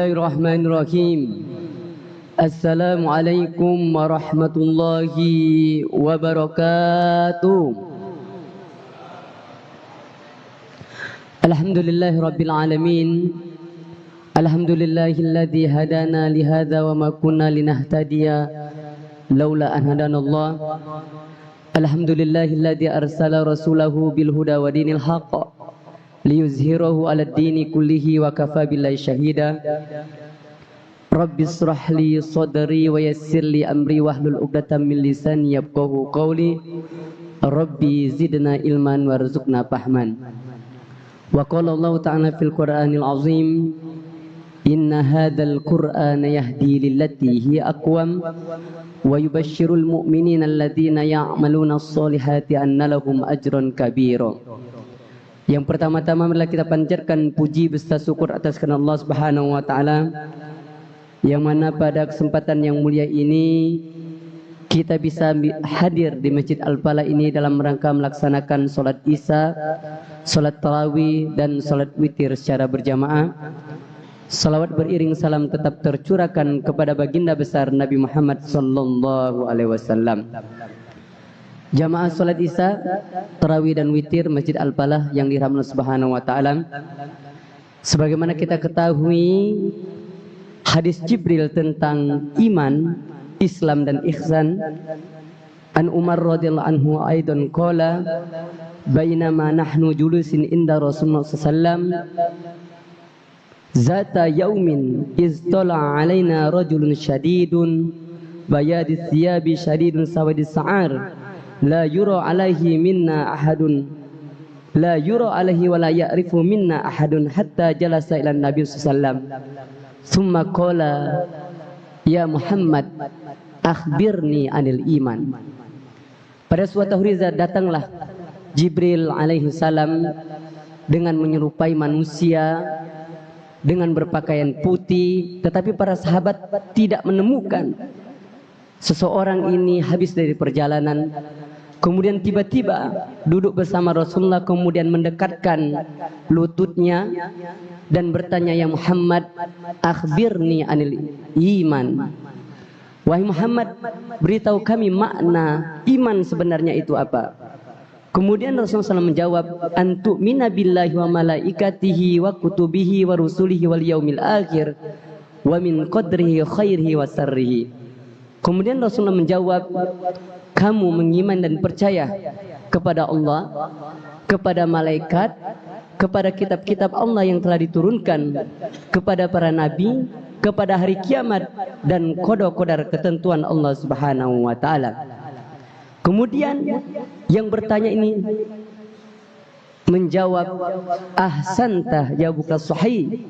Bismillahirrahmanirrahim. Assalamualaikum warahmatullahi wabarakatuh. Alhamdulillahirabbil alamin. Alhamdulillahilladzi hadana li hadza wa ma kunna linahtadiya laula an hadanallah. Alhamdulillahilladzi arsala rasulahu bil huda wa dinil haqq liyuzhirahu 'alad dini kullihi wa kafa billahi syahida. Rabbi israh li sadri wa yassir li amri wahlul 'uqdatam min lisani yafqahu qawli. Rabbi zidna ilman warzuqna fahman. Wa qala Allah ta'ala fil Qur'anil 'azim, inna hadzal Qur'ana yahdi lillati hiya aqwam wa yubashshirul mu'minina alladzina ya'maluna as-solihati anna lahum ajran kabira. Yang pertama-tama adalah kita panjatkan puji beserta syukur atas karena Allah Subhanahu wa taala, yang mana pada kesempatan yang mulia ini kita bisa hadir di Masjid Al-Falah ini dalam rangka melaksanakan salat Isya, salat tarawih dan salat witir secara berjamaah. Salawat beriring salam tetap tercurahkan kepada baginda besar Nabi Muhammad sallallahu alaihi wasallam. Jamaah salat Isya, tarawih dan witir Masjid Al-Falah yang dirahmati Subhanahu wa taala. Sebagaimana kita ketahui, hadis Jibril tentang iman, Islam dan ihsan. An Umar radhiyallahu anhu aidan qala bainama nahnu julusin inda Rasulullah sallallahu alaihi wasallam zata yaumin iztala alaina rajulun syadidun bayadis thiyabi syadidun sawadis sa'ar la yura alaihi minna ahadun la yura alaihi wa la ya'rifu minna ahadun hatta jalasa ila nabi sallallahu thumma qala ya Muhammad akhbirni anil iman. Pada suatu hari datanglah Jibril alaihi salam dengan menyerupai manusia dengan berpakaian putih, tetapi para sahabat tidak menemukan seseorang ini habis dari perjalanan. Kemudian tiba-tiba duduk bersama Rasulullah, kemudian mendekatkan lututnya dan bertanya, ya Muhammad akhbirni anil iman. Wahai Muhammad, beritahu kami makna iman sebenarnya itu apa. Kemudian Rasulullah SAW menjawab, antu'mina billahi wa malaikatihi wa kutubihi wa rusulihi wal yaumil akhir wa min qadrihi khairihi wa sarrihi. Kemudian Rasulullah menjawab, kamu mengiman dan percaya kepada Allah, kepada malaikat, kepada kitab-kitab Allah yang telah diturunkan, kepada para nabi, kepada hari kiamat, dan qada-qadar ketentuan Allah Subhanahu wa taala. Kemudian yang bertanya ini menjawab, ahsanta ya buka sahih,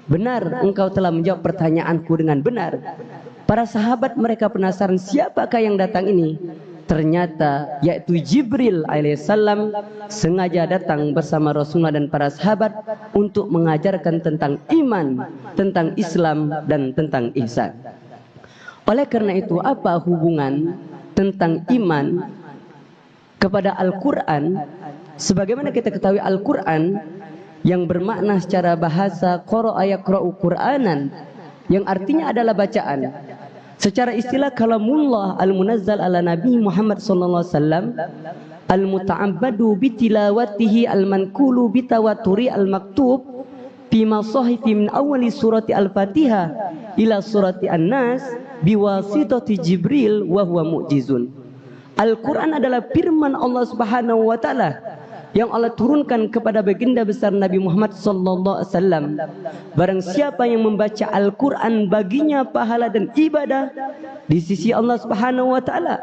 benar engkau telah menjawab pertanyaanku dengan benar. Para sahabat mereka penasaran, siapakah yang datang ini? Ternyata yaitu Jibril alaihissalam sengaja datang bersama Rasulullah dan para sahabat untuk mengajarkan tentang iman, tentang Islam dan tentang ihsan. Oleh karena itu, apa hubungan tentang iman kepada Al-Quran? Sebagaimana kita ketahui, Al-Quran yang bermakna secara bahasa qara'a yaqra'u Qur'anan, yang artinya adalah bacaan. Secara istilah kalamullah al-munazzal ala Nabi Muhammad sallallahu alaihi wasallam al-muta'abbadu bitilawatihi al-manqulu bitawaturi al-maktub fi masahifi min awali surati al-Fatihah ila surati An-Nas biwasitati Jibril wa huwa mu'jizun. Al-Quran adalah firman Allah Subhanahu wa taala yang Allah turunkan kepada baginda besar Nabi Muhammad sallallahu alaihi wasallam. Barang siapa yang membaca Al-Quran, baginya pahala dan ibadah di sisi Allah Subhanahu wa taala,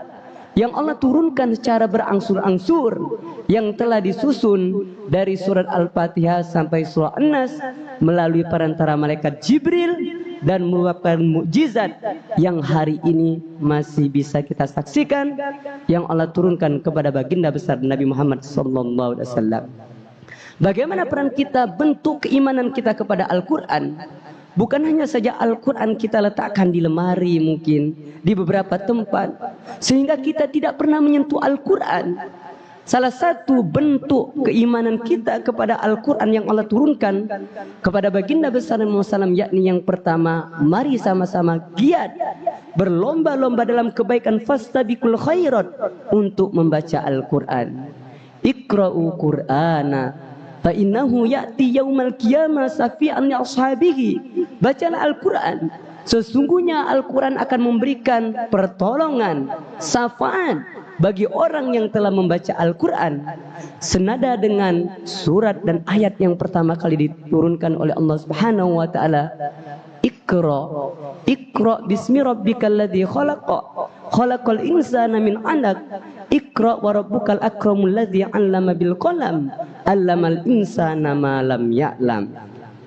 yang Allah turunkan secara berangsur-angsur, yang telah disusun dari surat Al-Fatihah sampai surah An-Nas melalui perantara malaikat Jibril, dan merupakan mukjizat yang hari ini masih bisa kita saksikan, yang Allah turunkan kepada baginda besar Nabi Muhammad sallallahu alaihi wasallam. Bagaimana peran kita, bentuk keimanan kita kepada Al-Quran? Bukan hanya saja Al-Quran kita letakkan di lemari, mungkin di beberapa tempat, sehingga kita tidak pernah menyentuh Al-Quran. Salah satu bentuk keimanan kita kepada Al-Quran yang Allah turunkan kepada baginda besar Muhammad SAW, yakni yang pertama, mari sama-sama giat berlomba-lomba dalam kebaikan, fastabiqul khairat, untuk membaca Al-Quran. Iqra'u Qur'ana fa innahu ya'ti yaumal qiyamah syafi'an li ashabihi. Bacalah Al-Quran, sesungguhnya Al-Quran akan memberikan pertolongan, syafaat bagi orang yang telah membaca Al-Quran. Senada dengan surat dan ayat yang pertama kali diturunkan oleh Allah Subhanahu wa ta'ala, Iqra bismi rabbikal ladzi khalaqa khalaqal insana min 'alaq Iqra wa rabbukal akramul ladzi 'allama bil qalam 'allamal insana ma lam ya'lam.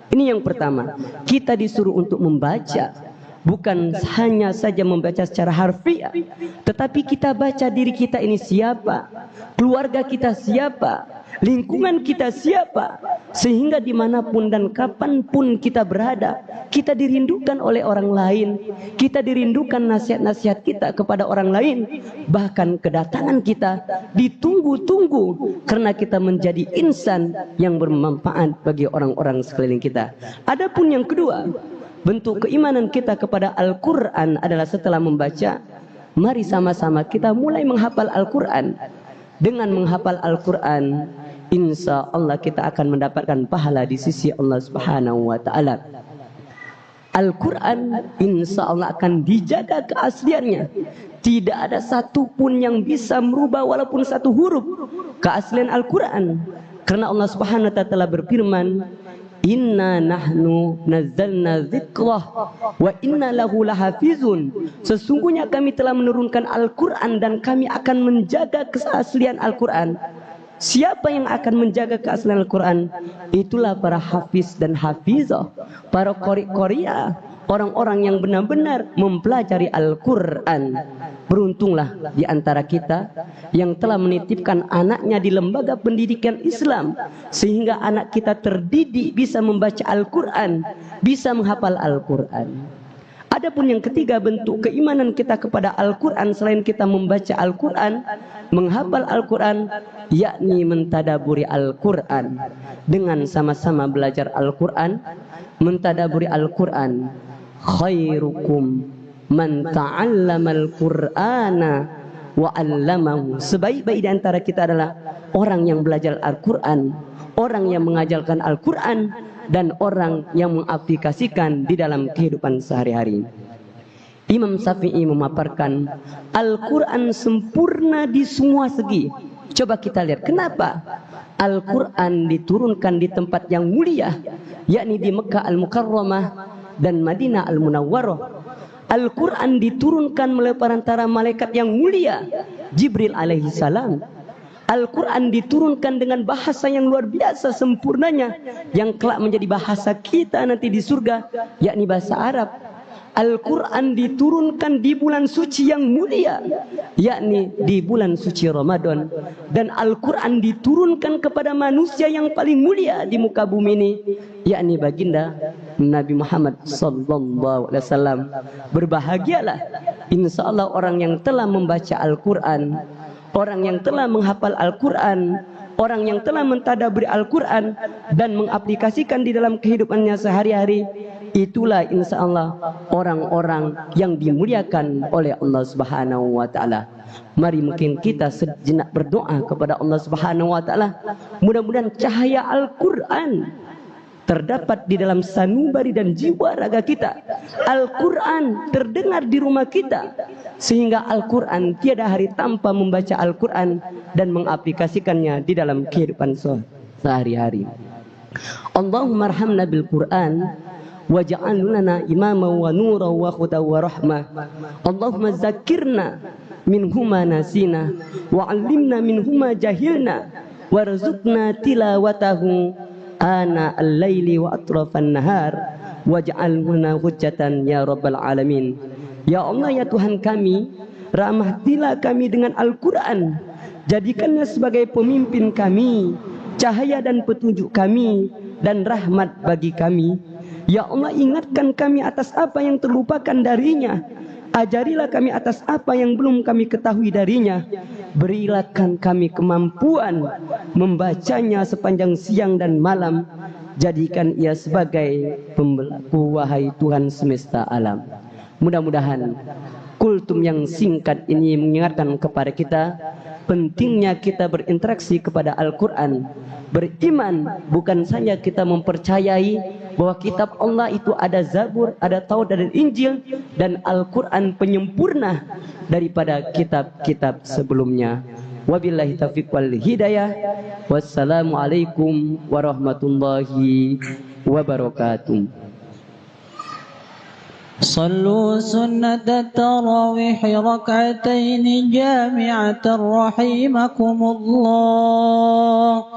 Ini yang pertama, kita disuruh untuk membaca. Bukan hanya saja membaca secara harfiah, tetapi kita baca diri kita ini siapa, keluarga kita siapa, lingkungan kita siapa, sehingga dimanapun dan kapanpun kita berada, kita dirindukan oleh orang lain, kita dirindukan nasihat-nasihat kita kepada orang lain, bahkan kedatangan kita ditunggu-tunggu karena kita menjadi insan yang bermanfaat bagi orang-orang sekeliling kita. Adapun yang kedua, bentuk keimanan kita kepada Al-Quran adalah setelah membaca, mari sama-sama kita mulai menghafal Al-Quran. Dengan menghafal Al-Quran, insya Allah kita akan mendapatkan pahala di sisi Allah Subhanahu wa ta'ala. Al-Quran insya Allah akan dijaga keasliannya. Tidak ada satupun yang bisa merubah walaupun satu huruf keaslian Al-Quran. Karena Allah Subhanahu wa ta'ala telah berfirman, Inna nahnu nazzalna dzikrah wa inna lahu lahafizun. Sesungguhnya kami telah menurunkan Al-Quran dan kami akan menjaga keaslian Al-Quran. Siapa yang akan menjaga keaslian Al-Quran? Itulah para hafiz dan hafizah, para qori-qori'ah, orang-orang yang benar-benar mempelajari Al-Quran. Beruntunglah di antara kita yang telah menitipkan anaknya di lembaga pendidikan Islam, sehingga anak kita terdidik bisa membaca Al-Quran, bisa menghafal Al-Quran. Adapun yang ketiga, bentuk keimanan kita kepada Al-Quran selain kita membaca Al-Quran, menghafal Al-Quran, yakni mentadaburi Al-Quran. Dengan sama-sama belajar Al-Quran, mentadaburi Al-Quran. Khairukum man ta'allamal Qur'ana wa 'allamahu. Sebaik-baik di antara kita adalah orang yang belajar Al-Quran, orang yang mengajarkan Al-Quran, dan orang yang mengaplikasikan di dalam kehidupan sehari-hari. Imam Syafi'i memaparkan Al-Quran sempurna di semua segi. Coba kita lihat kenapa Al-Quran diturunkan di tempat yang mulia, yakni di Mekah Al-Mukarramah dan Madinah Al-Munawwarah. Al-Quran diturunkan melalui perantara malaikat yang mulia, Jibril alaihi salam. Al-Quran diturunkan dengan bahasa yang luar biasa sempurnanya, yang kelak menjadi bahasa kita nanti di surga, yakni bahasa Arab. Al-Quran diturunkan di bulan suci yang mulia, yakni di bulan suci Ramadan. Dan Al-Quran diturunkan kepada manusia yang paling mulia di muka bumi ini, yakni baginda Nabi Muhammad sallallahu alaihi wasallam. Berbahagialah insya Allah orang yang telah membaca Al-Quran, orang yang telah menghafal Al-Quran, orang yang telah mentadaburi Al-Quran dan mengaplikasikan di dalam kehidupannya sehari-hari. Itulah insya Allah orang-orang yang dimuliakan oleh Allah Subhanahu wa ta'ala. Mari mungkin kita sejenak berdoa kepada Allah Subhanahu wa ta'ala. Mudah-mudahan cahaya Al-Quran terdapat di dalam sanubari dan jiwa raga kita. Al-Quran terdengar di rumah kita, sehingga Al-Quran tiada hari tanpa membaca Al-Quran dan mengaplikasikannya di dalam kehidupan sehari-hari. Allahumma arhamna bil Quran waj'al lana imama wa nura wa huda wa rahmah. Allahumma zakirna minhuma nasina wa 'allimna minhuma jahilna warzuqna tilawatahu ana al-laili wa atrafan nahar waj'alhu hujjatan ya rabbal alamin. Ya Allah, ya Tuhan kami, rahmatilah kami dengan Al-Quran, jadikannya sebagai pemimpin kami, cahaya dan petunjuk kami, dan rahmat bagi kami. Ya Allah, ingatkan kami atas apa yang terlupakan darinya, Ajarilah kami atas apa yang belum kami ketahui darinya. Berilah kami kemampuan membacanya sepanjang siang dan malam. Jadikan ia sebagai pembelaku, wahai Tuhan semesta alam. Mudah-mudahan kultum yang singkat ini mengingatkan kepada kita pentingnya kita berinteraksi kepada Al-Quran. Beriman bukan saja kita mempercayai bahwa kitab Allah itu ada Zabur, ada Taurat dan Injil, dan Al-Quran penyempurna daripada kitab-kitab sebelumnya. Wabillahi taufiq wal hidayah. Wassalamualaikum warahmatullahi wabarakatuh. صلوا سنة التراويح ركعتين جامعة رحمكم الله.